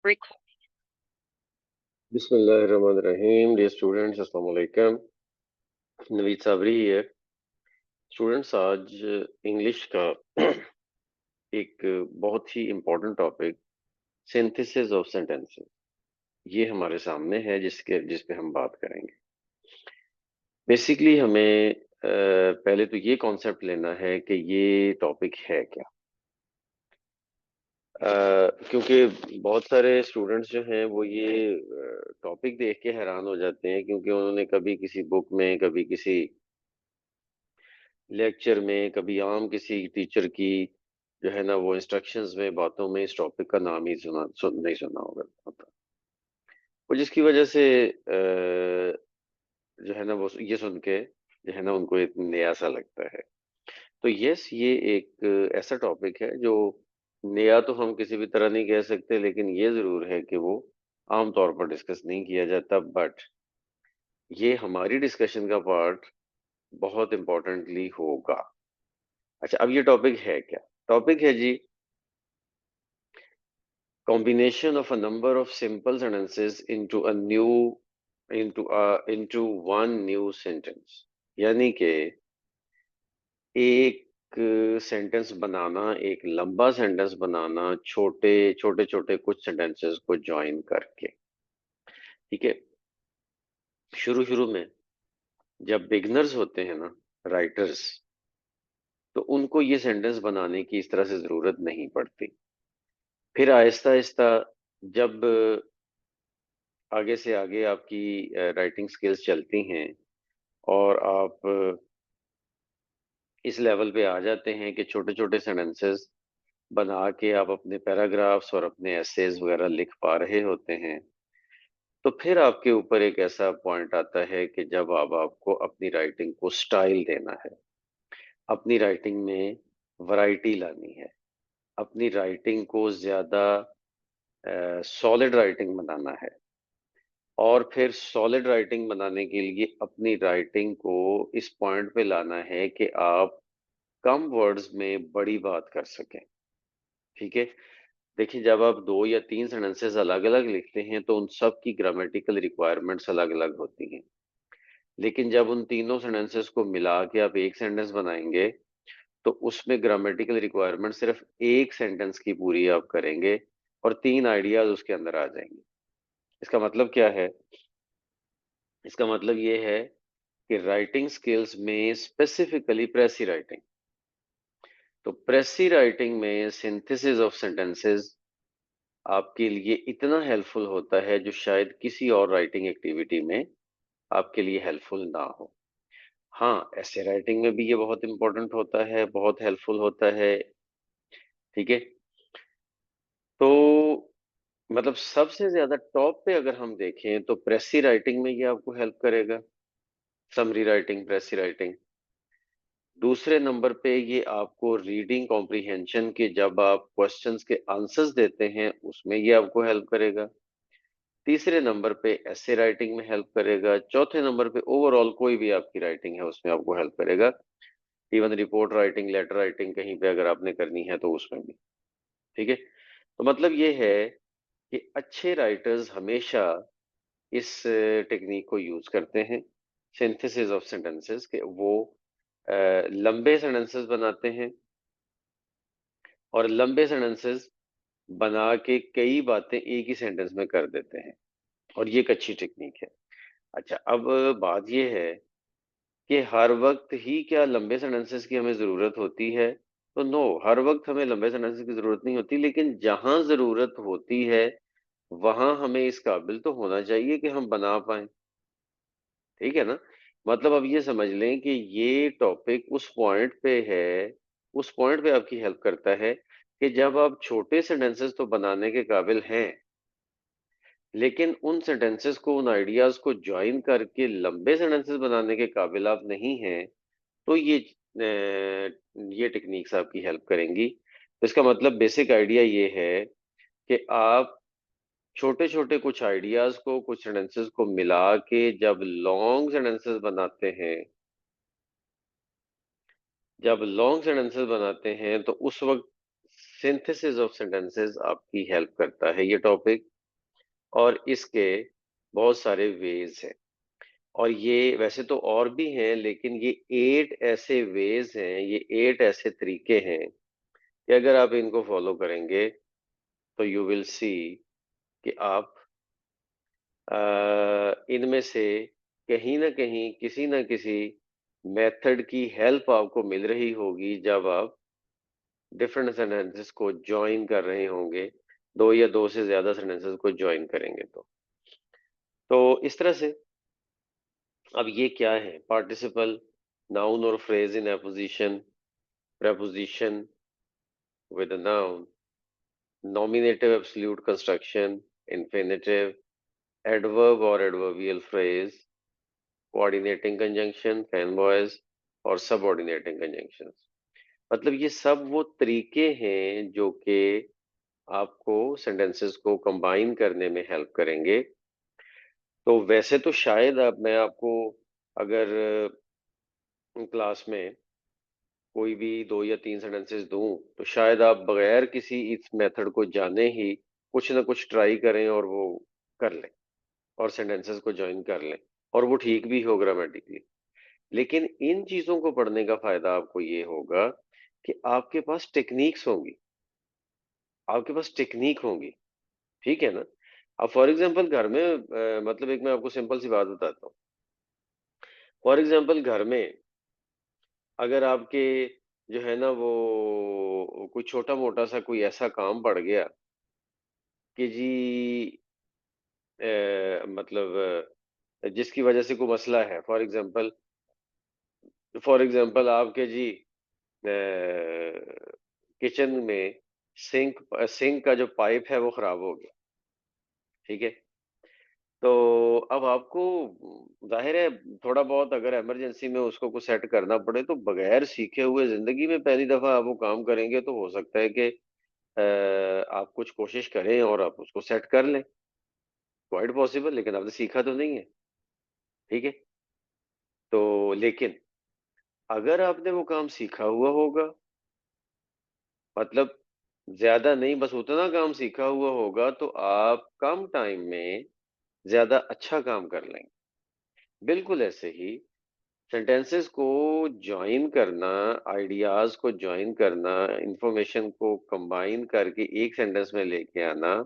Record. बिस्मिल्लाहिर्रहमानिर्रहीम। Dear students, अस्सलाम वालेकुम। नवीद साबरी है। स्टूडेंट्स, आज इंग्लिश का एक बहुत ही important topic synthesis of sentences ये हमारे सामने है, जिस पे हम बात करेंगे। बेसिकली हमें पहले तो ये कॉन्सेप्ट लेना है कि ये टॉपिक है क्या। क्योंकि बहुत सारे स्टूडेंट्स जो हैं वो ये टॉपिक देख के हैरान हो जाते हैं, क्योंकि उन्होंने कभी किसी बुक में, कभी किसी लेक्चर में, कभी आम किसी टीचर की जो है ना वो इंस्ट्रक्शंस में, बातों में इस टॉपिक का नाम ही नहीं सुना होता। और जिसकी वजह से जो है ना वो ये सुन के जो है ना उनको एक नया सा लगता है। तो यस, ये एक ऐसा टॉपिक है जो नया तो हम किसी भी तरह नहीं कह सकते, लेकिन ये जरूर है कि वो आमतौर पर डिस्कस नहीं किया जाता। बट ये हमारी डिस्कशन का पार्ट बहुत इंपॉर्टेंटली होगा। अच्छा, अब ये टॉपिक है क्या? टॉपिक है जी, combination of a number of simple sentences into one new sentence। यानी कि एक सेंटेंस बनाना, एक लंबा सेंटेंस बनाना, छोटे छोटे छोटे कुछ सेंटेंसेस को ज्वाइन करके। ठीक है। शुरू शुरू में जब बिगनर्स होते हैं ना, राइटर्स, तो उनको ये सेंटेंस बनाने की इस तरह से जरूरत नहीं पड़ती। फिर आहिस्ता आहिस्ता जब आगे से आगे आपकी राइटिंग स्किल्स चलती हैं और आप इस लेवल पे आ जाते हैं कि छोटे छोटे सेंटेंसेस बना के आप अपने पैराग्राफ्स और अपने एसेज वगैरह लिख पा रहे होते हैं, तो फिर आपके ऊपर एक ऐसा पॉइंट आता है कि जब अब आपको अपनी राइटिंग को स्टाइल देना है, अपनी राइटिंग में वैरायटी लानी है, अपनी राइटिंग को ज्यादा सॉलिड राइटिंग बनाना है। और फिर सॉलिड राइटिंग बनाने के लिए अपनी राइटिंग को इस पॉइंट पे लाना है कि आप कम वर्ड्स में बड़ी बात कर सकें। ठीक है। देखिए, जब आप दो या तीन सेंटेंसेस अलग अलग लिखते हैं तो उन सब की ग्रामेटिकल रिक्वायरमेंट्स अलग अलग होती हैं। लेकिन जब उन तीनों सेंटेंसेस को मिला के आप एक सेंटेंस बनाएंगे तो उसमें ग्रामेटिकल रिक्वायरमेंट सिर्फ एक सेंटेंस की पूरी आप करेंगे और तीन आइडियाज उसके अंदर आ जाएंगे। इसका मतलब क्या है? इसका मतलब ये है कि राइटिंग स्किल्स में स्पेसिफिकली प्रेसी राइटिंग, तो प्रेसी राइटिंग में सिंथेसिस ऑफ सेंटेंसेस आपके लिए इतना हेल्पफुल होता है जो शायद किसी और राइटिंग एक्टिविटी में आपके लिए हेल्पफुल ना हो। हाँ, ऐसे राइटिंग में भी ये बहुत इंपॉर्टेंट होता है, बहुत हेल्पफुल होता है। ठीक है। तो मतलब सबसे ज्यादा टॉप पे अगर हम देखें तो प्रेसी राइटिंग में ये आपको हेल्प करेगा, समरी राइटिंग, प्रेसी राइटिंग। दूसरे नंबर पे ये आपको रीडिंग कॉम्प्रिहेंशन के, जब आप क्वेश्चंस के आंसर्स देते हैं उसमें ये आपको हेल्प करेगा। तीसरे नंबर पे ऐसे राइटिंग में हेल्प करेगा। चौथे नंबर पे ओवरऑल कोई भी आपकी राइटिंग है उसमें आपको हेल्प करेगा। Even report writing, letter writing कहीं पे अगर आपने करनी है तो उसमें भी। ठीक है। तो मतलब ये है कि अच्छे राइटर्स हमेशा इस टेक्निक को यूज करते हैं, सिंथेसिस ऑफ सेंटेंसेस के। वो लंबे सेंटेंसेस बनाते हैं और लंबे सेंटेंसेस बना के कई बातें एक ही सेंटेंस में कर देते हैं, और ये एक अच्छी टेक्निक है। अच्छा, अब बात ये है कि हर वक्त ही क्या लंबे सेंटेंसेस की हमें जरूरत होती है? तो नो, हर वक्त हमें लंबे सेंटेंसेस की जरूरत नहीं होती, लेकिन जहां जरूरत होती है वहां हमें इस काबिल तो होना चाहिए कि हम बना पाए। ठीक है ना? मतलब अब ये समझ लें कि ये टॉपिक उस पॉइंट पे है, उस पॉइंट पे आपकी हेल्प करता है कि जब आप छोटे सेंटेंसेस तो बनाने के काबिल हैं, लेकिन उन सेंटेंसेस को, उन आइडियाज को ज्वाइन करके लंबे सेंटेंसेस बनाने के काबिल आप नहीं हैं, तो ये टेक्निक्स आपकी हेल्प करेंगी। तो इसका मतलब बेसिक आइडिया ये है कि आप छोटे छोटे कुछ आइडियाज को, कुछ सेंटेंसेस को मिला के जब लॉन्ग सेंटेंसेस बनाते हैं, जब लॉन्ग सेंटेंसेस बनाते हैं तो उस वक्त सिंथेसिस ऑफ सेंटेंसेस आपकी हेल्प करता है ये टॉपिक। और इसके बहुत सारे वेज हैं। और ये वैसे तो और भी हैं, लेकिन ये 8 ऐसे वेज हैं, ये 8 ऐसे तरीके हैं कि अगर आप इनको फॉलो करेंगे तो यू विल सी कि आप इनमें से कहीं ना कहीं किसी ना किसी मेथड की हेल्प आपको मिल रही होगी जब आप डिफरेंट सेंटेंसेस को ज्वाइन कर रहे होंगे, दो या दो से ज्यादा सेंटेंसेस को ज्वाइन करेंगे तो इस तरह से। अब ये क्या है? पार्टिसिपल, नाउन और phrase in apposition, preposition with a noun, nominative absolute construction, infinitive, adverb or adverbial phrase, coordinating conjunction, fanboys और subordinating conjunctions। मतलब ये सब वो तरीके हैं जो कि आपको सेंटेंसेस को कंबाइन करने में हेल्प करेंगे। तो वैसे तो शायद अब मैं आपको अगर क्लास में कोई भी दो या तीन सेंटेंसेस दूं तो शायद आप बगैर किसी इस मेथड को जाने ही कुछ ना कुछ ट्राई करें और वो कर लें और सेंटेंसेस को ज्वाइन कर लें, और वो ठीक भी हो ग्रामेटिकली। लेकिन इन चीजों को पढ़ने का फायदा आपको ये होगा कि आपके पास टेक्निक्स होंगी, आपके पास टेक्निक होंगी। ठीक है ना? अब फॉर एग्जांपल घर में मतलब एक मैं आपको सिंपल सी बात बताता हूँ। फॉर एग्जांपल घर में अगर आपके जो है ना वो कोई छोटा मोटा सा कोई ऐसा काम पड़ गया कि जी मतलब जिसकी वजह से कोई मसला है। फॉर एग्जांपल आपके जी किचन में सिंक सिंक का जो पाइप है वो खराब हो गया। ठीक है? तो अब आपको जाहिर है थोड़ा बहुत अगर इमरजेंसी में उसको कुछ सेट करना पड़े तो बगैर सीखे हुए जिंदगी में पहली दफा आप वो काम करेंगे तो हो सकता है कि आप कुछ कोशिश करें और आप उसको सेट कर लें। क्वाइट पॉसिबल, लेकिन आपने सीखा तो नहीं है। ठीक है? तो लेकिन अगर आपने वो काम सीखा हुआ होगा, मतलब ज्यादा नहीं बस उतना काम सीखा हुआ होगा, तो आप कम टाइम में ज्यादा अच्छा काम कर लेंगे। बिल्कुल ऐसे ही सेंटेंसेस को ज्वाइन करना, आइडियाज को ज्वाइन करना, इंफॉर्मेशन को कंबाइन करके एक सेंटेंस में लेके आना,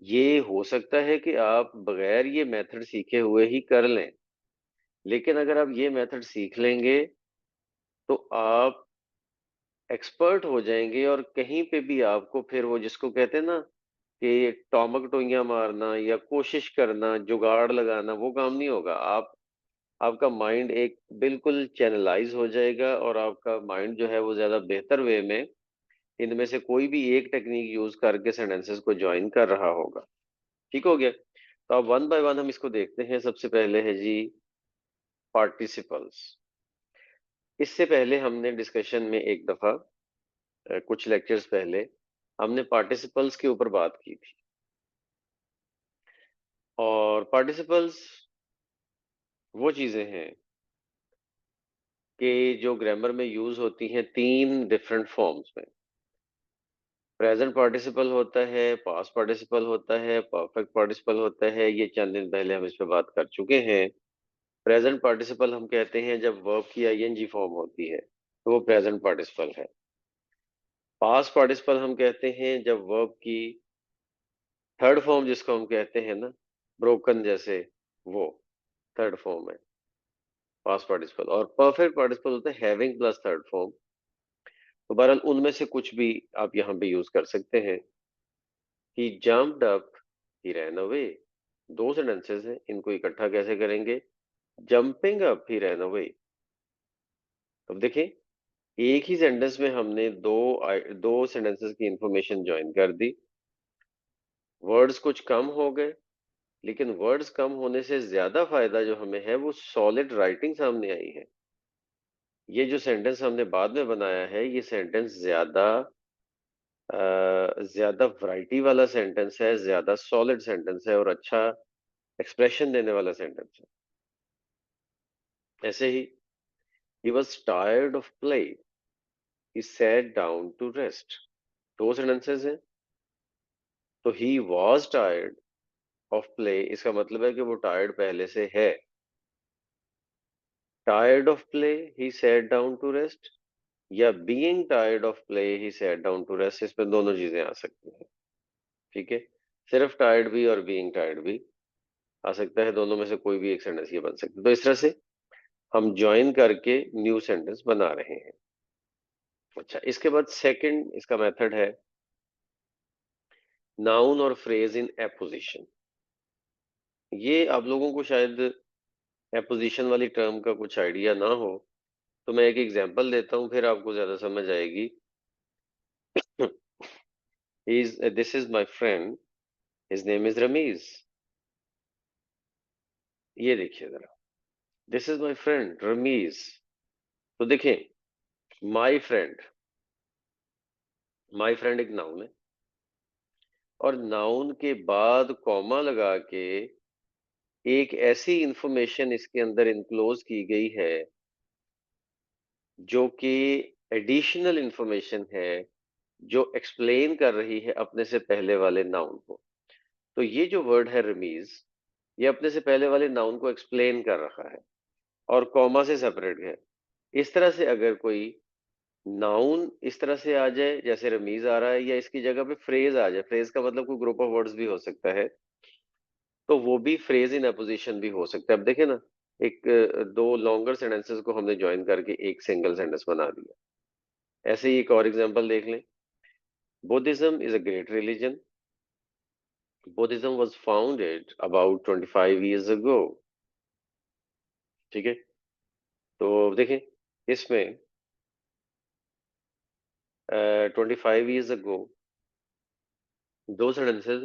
ये हो सकता है कि आप बगैर ये मेथड सीखे हुए ही कर लें। लेकिन अगर आप ये मेथड सीख लेंगे तो आप एक्सपर्ट हो जाएंगे, और कहीं पे भी आपको फिर वो जिसको कहते हैं ना कि टॉमक टोइयां मारना या कोशिश करना, जुगाड़ लगाना, वो काम नहीं होगा। आपका माइंड एक बिल्कुल चैनलाइज हो जाएगा और आपका माइंड जो है वो ज्यादा बेहतर वे में इनमें से कोई भी एक टेक्निक यूज करके सेंटेंसेस को ज्वाइन कर रहा होगा। ठीक हो गया? तो अब वन बाय वन हम इसको देखते हैं। सबसे पहले है जी पार्टिसिपल्स। इससे पहले हमने डिस्कशन में एक दफा कुछ लेक्चर्स पहले हमने पार्टिसिपल्स के ऊपर बात की थी। और पार्टिसिपल्स वो चीजें हैं कि जो ग्रामर में यूज होती हैं तीन डिफरेंट फॉर्म्स में। प्रेजेंट पार्टिसिपल होता है, पास्ट पार्टिसिपल होता है, परफेक्ट पार्टिसिपल होता है। ये चंद दिन पहले हम इस पे बात कर चुके हैं। प्रेजेंट पार्टिसिपल हम कहते हैं जब वर्ब की आईएनजी फॉर्म होती है तो वो प्रेजेंट पार्टिसिपल है। पास्ट पार्टिसिपल हम कहते हैं जब वर्ब की थर्ड फॉर्म, जिसको हम कहते हैं ना ब्रोकन जैसे, वो थर्ड फॉर्म है पास्ट पार्टिसिपल। और परफेक्ट पार्टिसिपल होता है हैविंग प्लस थर्ड फॉर्म। तो बहरहाल उनमें से कुछ भी आप यहाँ पे यूज कर सकते हैं। ही जम्प्ड अप, ही रैन अवे। दो सेंटेंसेस हैं, इनको इकट्ठा कैसे करेंगे? जंपिंग अप, ही रैन अवे। अब देखें, एक ही सेंटेंस में हमने दो सेंटेंसेस की इंफॉर्मेशन ज्वाइन कर दी। वर्ड्स कुछ कम हो गए, लेकिन वर्ड्स कम होने से ज्यादा फायदा जो हमें है वो सॉलिड राइटिंग सामने आई है। ये जो सेंटेंस हमने बाद में बनाया है ये सेंटेंस ज्यादा वैरायटी वाला सेंटेंस है, ज्यादा सॉलिड सेंटेंस है और अच्छा एक्सप्रेशन देने वाला सेंटेंस है। ऐसे ही he was tired of play, he sat down to rest। दो सेंटेंसेस हैं, तो he was tired of play, इसका मतलब है कि वो टायर्ड पहले से है। Tired of play he sat down to rest, या being tired of play he sat down to rest, इसमें दोनों चीजें आ सकती हैं। ठीक है, सिर्फ टायर्ड भी और बीइंग टायर्ड भी आ सकता है, दोनों में से कोई भी एक सेंटेंस ये बन सकता है। तो इस तरह से हम ज्वाइन करके न्यू सेंटेंस बना रहे हैं। अच्छा, इसके बाद सेकंड इसका मेथड है नाउन और फ्रेज इन एपोजिशन। ये आप लोगों को शायद एपोजिशन वाली टर्म का कुछ आइडिया ना हो, तो मैं एक एग्जांपल देता हूं, फिर आपको ज्यादा समझ आएगी। This is my friend, his name is Rameez. ये देखिए जरा, this is my friend Rameez. तो देखें, माय फ्रेंड एक नाउन है, और नाउन के बाद कॉमा लगा के एक ऐसी इंफॉर्मेशन इसके अंदर इनक्लोज की गई है जो कि एडिशनल इंफॉर्मेशन है, जो एक्सप्लेन कर रही है अपने से पहले वाले नाउन को। तो ये जो वर्ड है रमीज, ये अपने से पहले वाले नाउन को एक्सप्लेन कर रहा है और कॉमा से सेपरेट है। इस तरह से अगर कोई नाउन इस तरह से आ जाए जैसे रमीज आ रहा है, या इसकी जगह पे फ्रेज आ जाए, फ्रेज का मतलब कोई ग्रुप ऑफ वर्ड्स भी हो सकता है, तो वो भी फ्रेज इन अपोजिशन भी हो सकता है। अब देखें ना, एक दो लॉन्गर सेंटेंसेस को हमने ज्वाइन करके एक सिंगल सेंटेंस बना दिया। ऐसे ही एक और एग्जांपल देख लें। Buddhism is a great religion, Buddhism was founded about 25 years ago। ठीक है, तो देखें इसमें 25 years ago, दो सेंटेंसेस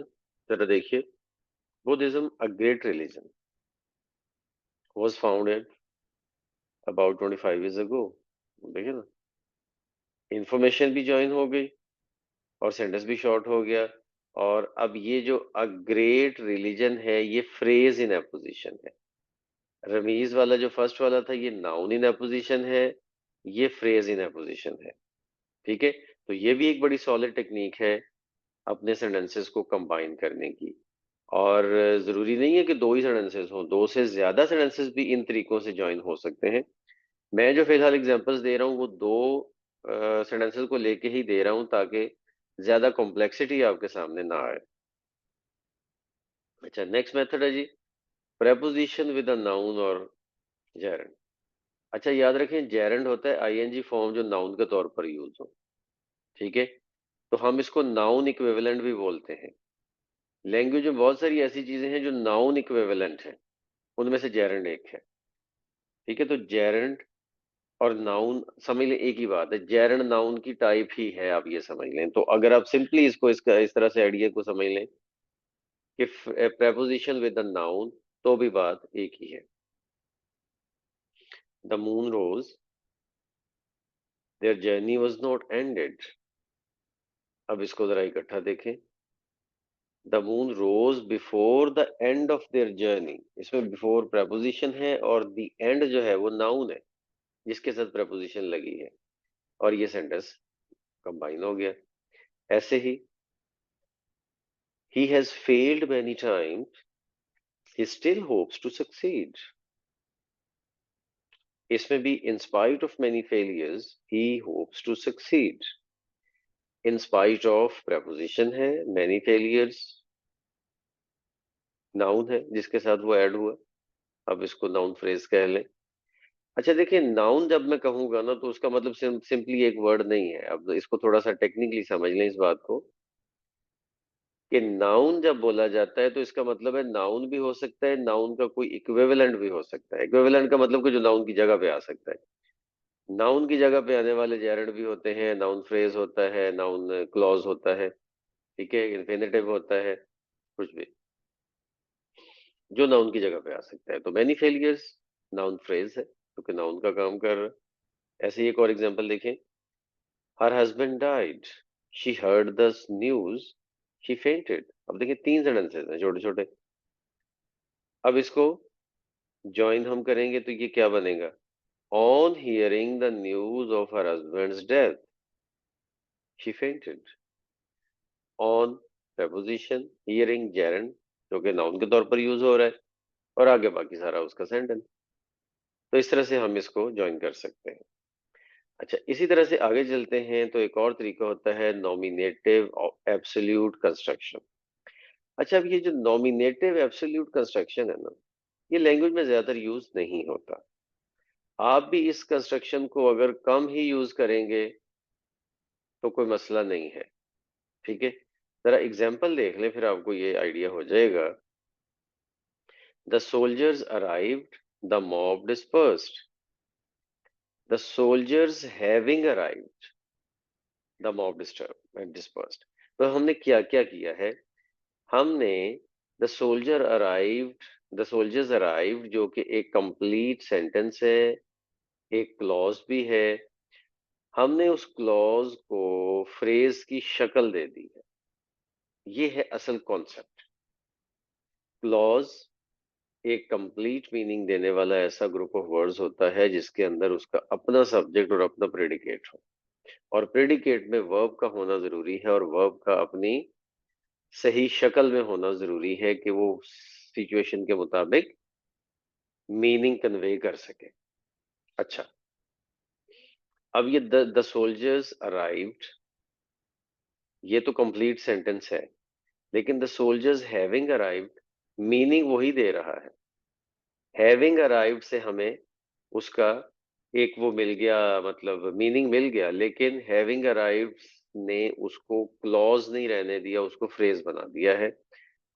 जरा देखिए। Buddhism a great religion was founded about 25 years ago। देखिए ना, इंफॉर्मेशन भी ज्वाइन हो गई और सेंटेंस भी शॉर्ट हो गया। और अब ये जो अ ग्रेट रिलीजन है, ये फ्रेज इन एपोजिशन है। रमीज वाला जो फर्स्ट वाला था, ये नाउन इन एपोजिशन है, ये फ्रेज इन एपोजिशन है। ठीक है, तो ये भी एक बड़ी सॉलिड टेक्निक है अपने सेंटेंसेस को कंबाइन करने की। और जरूरी नहीं है कि दो ही सेंटेंसेस हो, दो से ज्यादा सेंटेंसेस भी इन तरीकों से ज्वाइन हो सकते हैं। मैं जो फिलहाल एग्जांपल्स दे रहा हूँ वो दो सेंटेंसेस को लेके ही दे रहा हूँ, ताकि ज्यादा कॉम्प्लेक्सिटी आपके सामने ना आए। अच्छा, नेक्स्ट मेथड है जी प्रेपोजिशन विद अ नाउन और जेरंड। अच्छा, याद रखें जेरंड होता है आईएनजी फॉर्म जो नाउन के तौर पर यूज हो। ठीक है, तो हम इसको नाउन इक्विवेलेंट भी बोलते हैं। लैंग्वेज में बहुत सारी ऐसी चीजें हैं जो नाउन इक्विवेलेंट हैं, उनमें से जेरंड एक है। ठीक है, तो जेरंड और नाउन समझ लें एक ही बात है, जेरंड नाउन की टाइप ही है, आप ये समझ लें। तो अगर आप सिंपली इसको इसका इस तरह से आइडिया को समझ लें कि preposition with the noun, तो भी बात एक ही है। The moon rose, their journey was not ended। अब इसको जरा इकट्ठा देखें। The moon rose before the end of their journey, इसमें before preposition है और the end जो है वो noun है जिसके साथ preposition लगी है, और ये सेंटेंस कंबाइन हो गया। ऐसे ही he has failed many times, he still hopes to succeed। इसमें भी in spite of many failures he hopes to succeed। In spite of preposition है, many failures नाउन है जिसके साथ वो ऐड हुआ। अब इसको नाउन फ्रेज कह लें। अच्छा देखिए, नाउन जब मैं कहूंगा ना, तो उसका मतलब सिंपली एक वर्ड नहीं है। अब इसको थोड़ा सा टेक्निकली समझ लें इस बात को, कि नाउन जब बोला जाता है तो इसका मतलब है नाउन भी हो सकता है, नाउन का कोई इक्विवेलेंट भी हो सकता है। इक्विवेलेंट का मतलब कि जो नाउन की जगह पे आ सकता है। नाउन की जगह पे आने वाले जेरेंड भी होते हैं, नाउन फ्रेज होता है, नाउन क्लॉज होता है। ठीक है, इन्फिनेटिव होता है, कुछ भी जो नाउन की जगह पे आ सकता है। तो मैनी फेलियर्स नाउन फ्रेज है क्योंकि नाउन का काम कर रहा है। ऐसे ही एक और एग्जांपल देखें। Her husband died, she heard the news, she fainted. अब देखिए तीन सेंटेंसेस हैं छोटे छोटे। अब इसको ज्वाइन हम करेंगे तो ये क्या बनेगा? On hearing the news of her husband's death, she fainted. On preposition, hearing, gerund जो कि नाउन के तौर पर यूज हो रहा है, और आगे बाकी सारा उसका सेंटेंस। तो इस तरह से हम इसको ज्वाइन कर सकते हैं। अच्छा, इसी तरह से आगे चलते हैं तो एक और तरीका होता है नॉमिनेटिव एब्सोल्यूट कंस्ट्रक्शन। अच्छा, अब ये जो नॉमिनेटिव एब्सोल्यूट कंस्ट्रक्शन है ना, ये लैंग्वेज में ज्यादातर यूज नहीं होता। आप भी इस कंस्ट्रक्शन को अगर कम ही यूज करेंगे तो कोई मसला नहीं है। ठीक है, जरा एग्जाम्पल देख लें, फिर आपको ये आइडिया हो जाएगा। The soldiers arrived, the mob dispersed. The soldiers having arrived, the mob dispersed. तो हमने क्या क्या किया है? हमने द सोल्जर्स अराइव्ड जो कि एक कंप्लीट सेंटेंस है, एक क्लॉज भी है, हमने उस क्लॉज को फ्रेज की शक्ल दे दी है। ये है असल कॉन्सेप्ट। क्लॉज एक कंप्लीट मीनिंग देने वाला ऐसा ग्रुप ऑफ वर्ड्स होता है जिसके अंदर उसका अपना सब्जेक्ट और अपना प्रेडिकेट हो, और प्रेडिकेट में वर्ब का होना जरूरी है, और वर्ब का अपनी सही शक्ल में होना जरूरी है कि वो सिचुएशन के मुताबिक मीनिंग कन्वे कर सके। अच्छा, अब ये द सोल्जर्स अराइव्ड, ये तो कंप्लीट सेंटेंस है, लेकिन the soldiers having arrived meaning वही दे रहा है। हैविंग अराइव्ड से हमें उसका एक वो मिल गया, मतलब मीनिंग मिल गया, लेकिन हैविंग अराइव्ड ने उसको क्लॉज नहीं रहने दिया, उसको फ्रेज बना दिया है।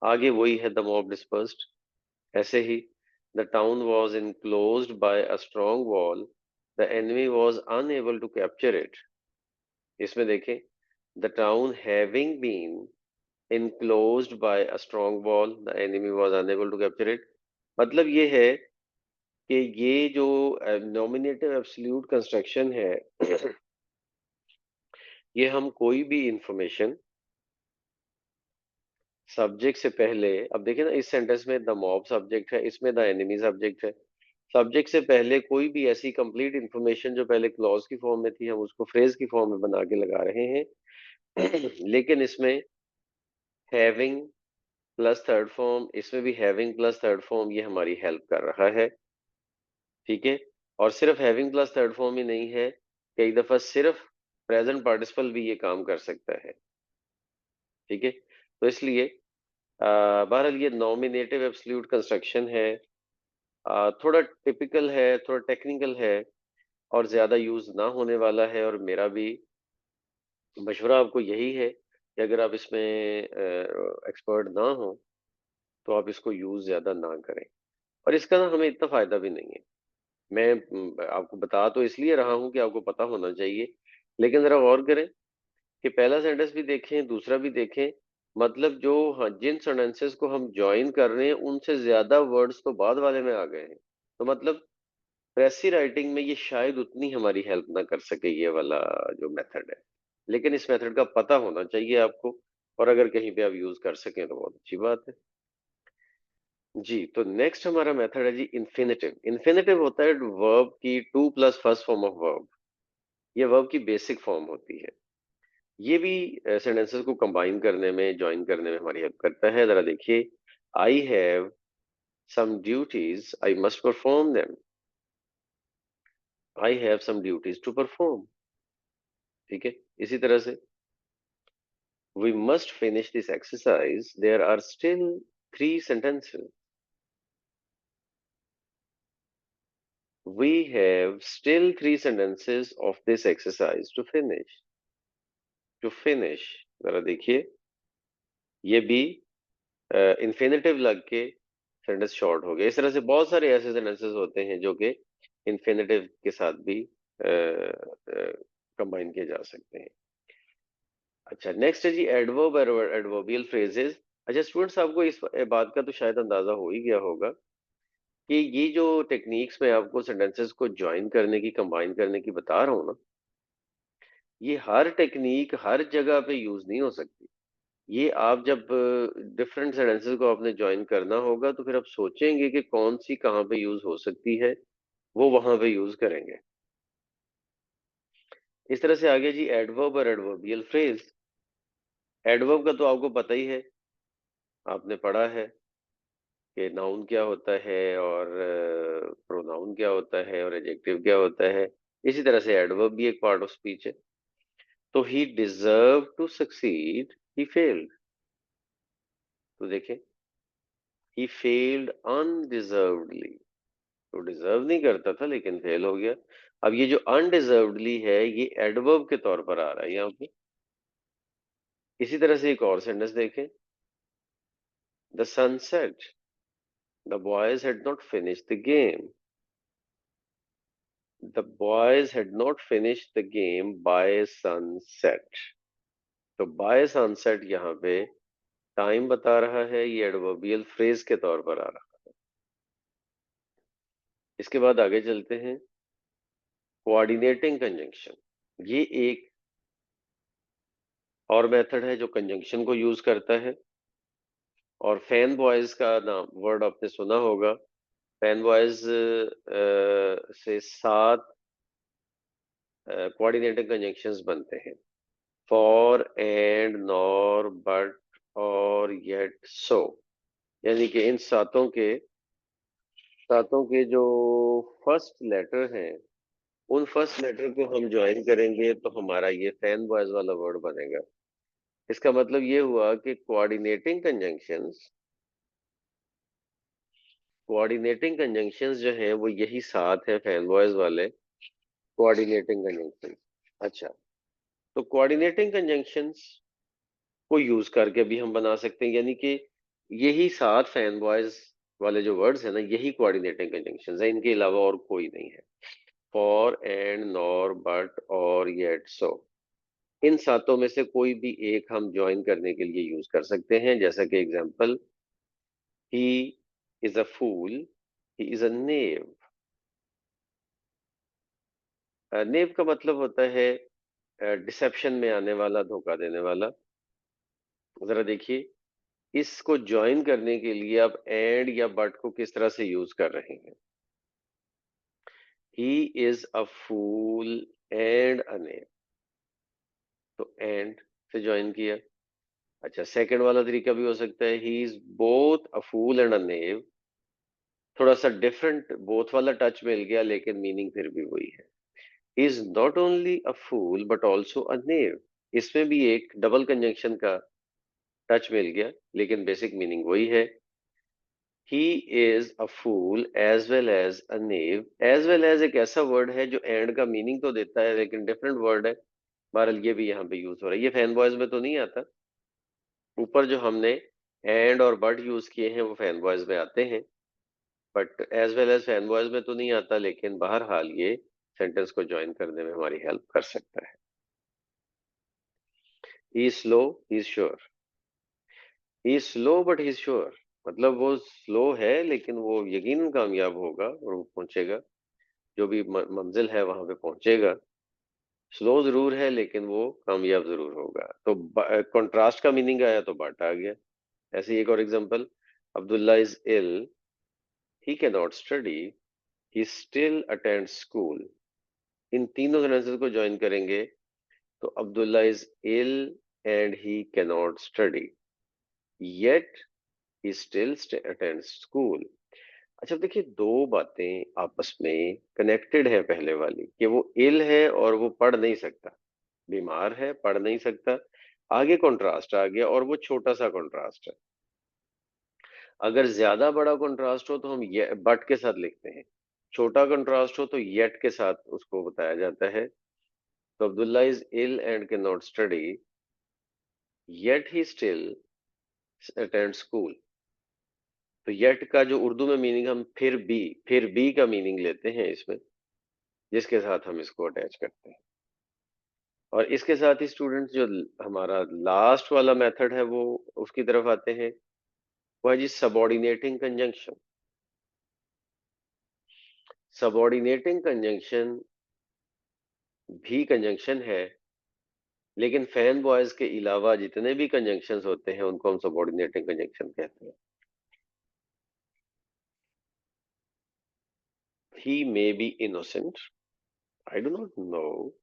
आगे वही है द मॉब डिस्पर्स्ड। ऐसे ही the town was enclosed by a strong wall, the enemy was unable to capture it. इसमें देखें, the town having been enclosed by a strong wall, the enemy was unable to capture it। मतलब ये है कि ये जो nominative absolute construction है ये हम कोई भी इंफॉर्मेशन सब्जेक्ट से पहले, अब देखिए ना, इस सेंटेंस में द मॉब सब्जेक्ट है, इसमें द एनिमी सब्जेक्ट है। सब्जेक्ट से पहले कोई भी ऐसी कंप्लीट इंफॉर्मेशन जो पहले क्लॉज की फॉर्म में थी, हम उसको फ्रेज की फॉर्म में बना के लगा रहे हैं। लेकिन इसमें हैविंग प्लस थर्ड फॉर्म, इसमें भी हैविंग प्लस थर्ड फॉर्म ये हमारी हेल्प कर रहा है। ठीक है, और सिर्फ हैविंग प्लस थर्ड फॉर्म ही नहीं है, कई दफा सिर्फ प्रेजेंट पार्टिसिपल भी ये काम कर सकता है। ठीक है, तो इसलिए बहरहाल ये नॉमिनेटिव एब्सोल्यूट कंस्ट्रक्शन है, थोड़ा टिपिकल है, थोड़ा टेक्निकल है, और ज्यादा यूज ना होने वाला है, और मेरा भी मशवरा आपको यही है कि अगर आप इसमें एक्सपर्ट ना हो तो आप इसको यूज ज्यादा ना करें, और इसका ना हमें इतना फायदा भी नहीं है। मैं आपको बता तो इसलिए रहा हूं कि आपको पता होना चाहिए, लेकिन जरा गौर करें कि पहला सेंटेंस भी देखें, दूसरा भी देखें। मतलब जो, हाँ, जिन सेंटेंसेस को हम ज्वाइन कर रहे हैं उनसे ज्यादा वर्ड्स तो बाद वाले में आ गए हैं। तो मतलब प्रेसी राइटिंग में ये शायद उतनी हमारी हेल्प ना कर सके ये वाला जो मेथड है, लेकिन इस मेथड का पता होना चाहिए आपको, और अगर कहीं पे आप यूज कर सकें तो बहुत अच्छी बात है। जी, तो नेक्स्ट हमारा मेथड है जी इन्फिनेटिव। इन्फिनेटिव होता है वर्ब की two plus first form of verb. ये वर्ब की बेसिक फॉर्म होती है। ये भी सेंटेंसेस को कंबाइन करने में, ज्वाइन करने में हमारी हेल्प करता है। जरा देखिए, I have some duties, I must perform them. I have some duties to perform. ठीक है, इसी तरह से we must finish this exercise, there are still three sentences. We have still three sentences of this exercise to finish. To finish, जरा देखिए, ये भी infinitive लग के सेंटेंस शॉर्ट हो गया। इस तरह से बहुत सारे ऐसे सेंटेंसेस होते हैं जो कि इन्फिनेटिव के साथ भी कंबाइन किए जा सकते हैं। अच्छा, नेक्स्ट है जी एडवर्ब, एडवर्बियल फ्रेजेस। अच्छा स्टूडेंट्स, आपको इस बात का तो शायद अंदाजा हो ही गया होगा कि ये जो टेक्निक्स मैं आपको सेंटेंसेस को ज्वाइन करने की, कंबाइन करने की बता रहा हूँ ना, ये हर टेक्निक हर जगह पे यूज नहीं हो सकती। ये आप जब डिफरेंट सेंटेंसेस को आपने ज्वाइन करना होगा तो फिर आप सोचेंगे कि कौन सी कहाँ पे यूज हो सकती है, वो वहां पे यूज करेंगे। इस तरह से आगे जी एडवर्ब और एडवर्बियल फ्रेज। एडवर्ब का तो आपको पता ही है, आपने पढ़ा है कि नाउन क्या होता है और प्रोनाउन क्या होता है और एडजेक्टिव क्या होता है। इसी तरह से एडवर्ब भी एक पार्ट ऑफ स्पीच है। तो he deserve to succeed, he failed. तो देखें, ही फेल्ड अनडिजर्वडली। तो डिजर्व नहीं करता था लेकिन फेल हो गया। अब ये जो अनडिजर्वडली है ये एडवर्ब के तौर पर आ रहा है यहाँ पे। इसी तरह से एक और सेंटेंस देखें, the sunset, the boys had not finished the game. The boys had not finished the game by sunset. तो by sunset यहाँ पे टाइम बता रहा है, ये एडवर्बियल फ्रेज के तौर पर आ रहा है। इसके बाद आगे चलते हैं, कोऑर्डिनेटिंग कंजंक्शन। ये एक और मेथड है जो कंजंक्शन को यूज करता है। और फैन बॉयज का नाम वर्ड आपने सुना होगा। फैन बॉयज से 7 कोऑर्डिनेटिंग कंजंक्शंस बनते हैं, फॉर, एंड, नॉर, बट और येट, सो। यानी कि इन सातों के जो फर्स्ट लेटर हैं, उन फर्स्ट लेटर को हम ज्वाइन करेंगे तो हमारा ये फैन बॉयज वाला वर्ड बनेगा। इसका मतलब ये हुआ कि कोऑर्डिनेटिंग कंजंक्शंस जो हैं वो यही 7 हैं फैन बॉयज वाले कोऑर्डिनेटिंग कंजंक्शंस। अच्छा, तो कोऑर्डिनेटिंग कंजंक्शंस को यूज करके भी हम बना सकते हैं, यानी कि यही 7 फैन बॉयज वाले जो वर्ड्स है ना, यही कोऑर्डिनेटिंग कंजंक्शंस है, इनके अलावा और कोई नहीं है। फॉर, एंड, नॉर, बट और येट, सो। इन सातों में से कोई भी एक हम ज्वाइन करने के लिए यूज कर सकते हैं। जैसा कि example, he is a fool, he is a knave. Knave का मतलब होता है डिसेप्शन में आने वाला, धोखा देने वाला। जरा देखिए, इसको ज्वाइन करने के लिए आप एंड या बट को किस तरह से यूज कर रहे हैं। ही is a fool and a नेव, तो एंड से ज्वाइन किया। अच्छा, सेकंड वाला तरीका भी हो सकता है, he is both a fool and a knave. थोड़ा सा डिफरेंट बोथ वाला टच मिल गया लेकिन मीनिंग फिर भी वही है। He is not only a fool but also a knave. इसमें भी एक डबल कंजंक्शन का टच मिल गया लेकिन बेसिक मीनिंग वही है। He is a fool as well as a knave. As well as एक ऐसा वर्ड है जो एंड का मीनिंग तो देता है लेकिन डिफरेंट वर्ड है। बहरहाल ये भी यहाँ पे यूज हो रहा है, ये फैन बॉयज में तो नहीं आता। ऊपर जो हमने एंड और बट यूज किए हैं वो फैन बॉयज में आते हैं, but as well as fan boys में तो नहीं आता, लेकिन बहरहाल ये सेंटेंस को ज्वाइन करने में हमारी हेल्प कर सकता है। He is slow, he is sure. He is slow but he is sure, मतलब वो स्लो है लेकिन वो यकीनन कामयाब होगा और वो पहुंचेगा, जो भी मंजिल है वहां पे पहुंचेगा। स्लो जरूर है लेकिन वो कामयाब जरूर होगा। तो कंट्रास्ट का मीनिंग आया तो बट आ गया। ऐसे ही एक और example, Abdullah is ill, he can not study, he still attend school. इन तीनों सेंटेंसेस को ज्वाइन करेंगे तो Abdullah is ill and he can not study, yet he still attend school. अच्छा, देखिए दो बातें आपस में कनेक्टेड है। पहले वाली कि वो इल है और वो पढ़ नहीं सकता, बीमार है, पढ़ नहीं सकता। आगे कॉन्ट्रास्ट आ गया और वो छोटा सा कॉन्ट्रास्ट है। अगर ज्यादा बड़ा कॉन्ट्रास्ट हो तो हम ये बट के साथ लिखते हैं, छोटा कंट्रास्ट हो तो येट के साथ उसको बताया जाता है। तो Abdullah is ill and can not study, yet he still attend school. तो येट का जो उर्दू में मीनिंग हम फिर भी का मीनिंग लेते हैं इसमें, जिसके साथ हम इसको अटैच करते हैं। और इसके साथ ही स्टूडेंट्स जो हमारा लास्ट वाला मेथड है वो उसकी तरफ आते हैं। वो है जी सबऑर्डिनेटिंग कंजंक्शन। सबऑर्डिनेटिंग कंजंक्शन भी कंजंक्शन है, लेकिन फैन बॉयज के अलावा जितने भी कंजंक्शंस होते हैं उनको हम सबऑर्डिनेटिंग कंजंक्शन कहते हैं। He may be innocent, I do not know,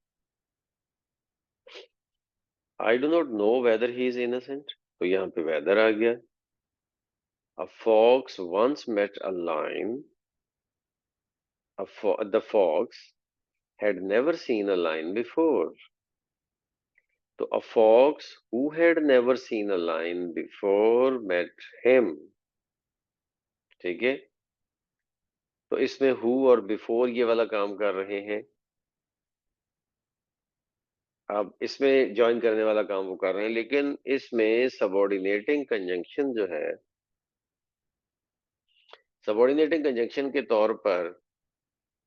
I do not know whether he is innocent, तो यहाँ पे वेदर आ गया। A fox once met a lion. The fox had never seen a lion before. So a fox who had never seen a lion before met him. ठीक है, तो इसमें who और before ये वाला काम कर रहे हैं। अब इसमें ज्वाइन करने वाला काम वो कर रहे हैं, लेकिन इसमें सबऑर्डिनेटिंग कंजंक्शन जो है, सबऑर्डिनेटिंग कंजंक्शन के तौर पर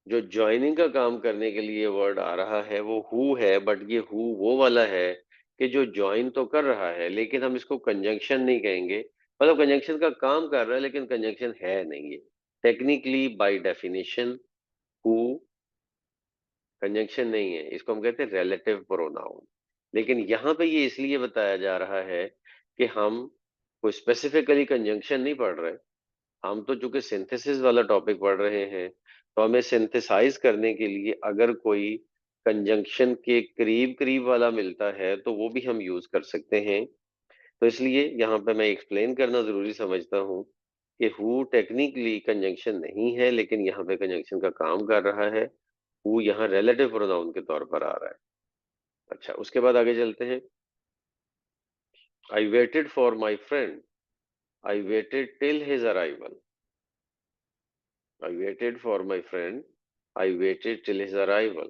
जो ज्वाइनिंग का काम करने के लिए वर्ड आ रहा है वो हु है, बट ये हु वो वाला है कि जो ज्वाइन तो कर रहा है लेकिन हम इसको कंजंक्शन नहीं कहेंगे। मतलब कंजंक्शन का काम कर रहा है लेकिन कंजंक्शन है नहीं, ये technically by definition who conjunction नहीं है, इसको हम कहते हैं रिलेटिव प्रोनाउन। लेकिन यहाँ पे ये इसलिए बताया जा रहा है कि हम कोई स्पेसिफिकली कंजंक्शन नहीं पढ़ रहे, हम तो चूंकि सिंथेसिस वाला टॉपिक पढ़ रहे हैं, तो हमें सिंथेसाइज करने के लिए अगर कोई कंजंक्शन के करीब करीब वाला मिलता है तो वो भी हम यूज कर सकते हैं। तो इसलिए यहाँ पे मैं एक्सप्लेन करना जरूरी समझता हूँ कि हु टेक्निकली कंजंक्शन नहीं है लेकिन यहाँ पे कंजंक्शन का काम कर रहा है। हु यहाँ रिलेटिव प्रोनाउन के तौर पर आ रहा है। अच्छा, उसके बाद आगे चलते हैं। I waited for my friend, I waited till his arrival. I waited for my friend. I waited till his arrival.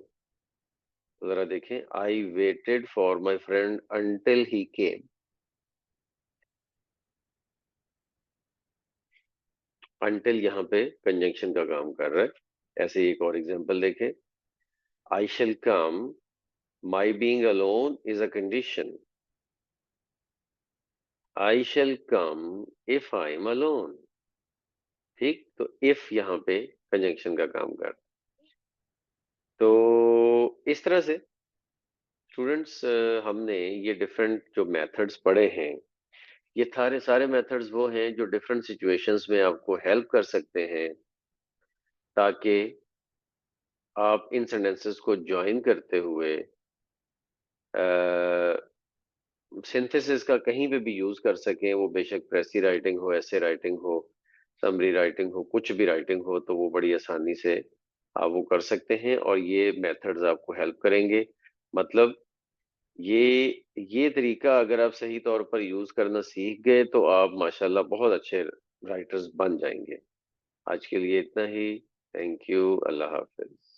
तो जरा देखें, I waited for my friend until he came. Until यहाँ पे कंजंक्शन का काम कर रहा है। ऐसे ही एक और एग्जांपल देखें। I shall come. My being alone is a condition. I shall come if I am alone. ठीक, तो if यहाँ पे कंजंक्शन का काम कर, तो इस तरह से स्टूडेंट्स हमने ये डिफरेंट जो मेथड्स पढ़े हैं, ये सारे सारे मेथड्स वो हैं जो डिफरेंट सिचुएशंस में आपको हेल्प कर सकते हैं ताकि आप इन सेंटेंसेस को ज्वाइन करते हुए सिंथेसिस का कहीं पे भी यूज कर सकें। वो बेशक प्रेसी राइटिंग हो, ऐसे राइटिंग हो, समरी राइटिंग हो, कुछ भी राइटिंग हो, तो वो बड़ी आसानी से आप वो कर सकते हैं और ये मेथड्स आपको हेल्प करेंगे। मतलब ये ये तरीका अगर आप सही तौर पर यूज करना सीख गए तो आप माशाल्लाह बहुत अच्छे राइटर्स बन जाएंगे। आज के लिए इतना ही। Thank you. Allah Hafiz.